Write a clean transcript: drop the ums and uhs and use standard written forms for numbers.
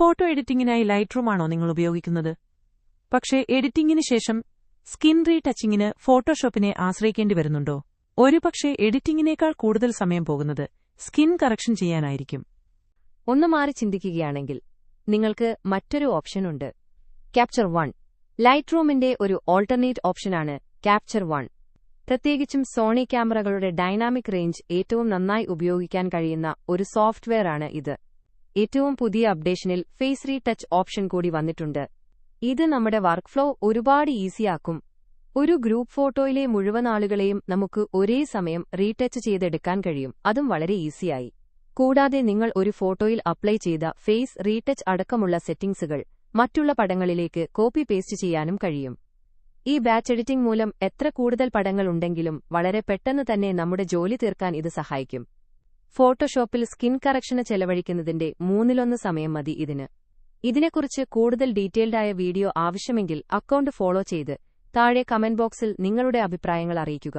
Photo എഡിറ്റിംഗിനായി ലൈറ്റ്റൂം ആണോ നിങ്ങൾ ഉപയോഗിക്കുന്നത്? പക്ഷേ എഡിറ്റിംഗിന് ശേഷം സ്കിൻ റീടച്ചിങ്ങിന് ഫോട്ടോഷോപ്പിനെ ആശ്രയിക്കേണ്ടി വരുന്നുണ്ടോ? ഒരുപക്ഷേ എഡിറ്റിംഗിനേക്കാൾ കൂടുതൽ സമയം പോകുന്നത് സ്കിൻ കറക്ഷൻ ചെയ്യാനായിരിക്കും. ഒന്ന് മാറി ചിന്തിക്കുകയാണെങ്കിൽ നിങ്ങൾക്ക് മറ്റൊരു ഓപ്ഷനുണ്ട്. ക്യാപ്ചർ 1. ലൈറ്റ്റൂമിന്റെ ഒരു ഓൾട്ടർനേറ്റ് ഓപ്ഷനാണ് ക്യാപ്ചർ 1. പ്രത്യേകിച്ചും സോണി ക്യാമറകളുടെ ഡൈനാമിക് റേഞ്ച് ഏറ്റവും നന്നായി ഉപയോഗിക്കാൻ കഴിയുന്ന ഒരു സോഫ്റ്റ്വെയറാണ് ഇത്. ഏറ്റവും പുതിയ അപ്ഡേഷനിൽ ഫേസ് റീടച്ച് ഓപ്ഷൻ കൂടി വന്നിട്ടുണ്ട്. ഇത് നമ്മുടെ വർക്ക് ഫ്ലോ ഒരുപാട് ഈസിയാക്കും. ഒരു ഗ്രൂപ്പ് ഫോട്ടോയിലെ മുഴുവൻ ആളുകളെയും നമുക്ക് ഒരേ സമയം റീടച്ച് ചെയ്തെടുക്കാൻ കഴിയും, അതും വളരെ ഈസിയായി. കൂടാതെ നിങ്ങൾ ഒരു ഫോട്ടോയിൽ അപ്ലൈ ചെയ്ത ഫേസ് റീടച്ച് അടക്കമുള്ള സെറ്റിംഗ്സുകൾ മറ്റുള്ള പടങ്ങളിലേക്ക് കോപ്പി പേസ്റ്റ് ചെയ്യാനും കഴിയും. ഈ ബാച്ച് എഡിറ്റിംഗ് മൂലം എത്ര കൂടുതൽ പടങ്ങൾ ഉണ്ടെങ്കിലും വളരെ പെട്ടെന്ന് തന്നെ നമ്മുടെ ജോലി തീർക്കാൻ ഇത് സഹായിക്കും. ഫോട്ടോഷോപ്പിൽ സ്കിൻ കറക്ഷന് ചെലവഴിക്കുന്നതിന്റെ 1/3 സമയം മതി ഇതിന്. ഇതിനെക്കുറിച്ച് കൂടുതൽ ഡീറ്റെയിൽഡായ വീഡിയോ ആവശ്യമെങ്കിൽ അക്കൗണ്ട് ഫോളോ ചെയ്ത് താഴെ കമന്റ് ബോക്സിൽ നിങ്ങളുടെ അഭിപ്രായങ്ങൾ അറിയിക്കുക.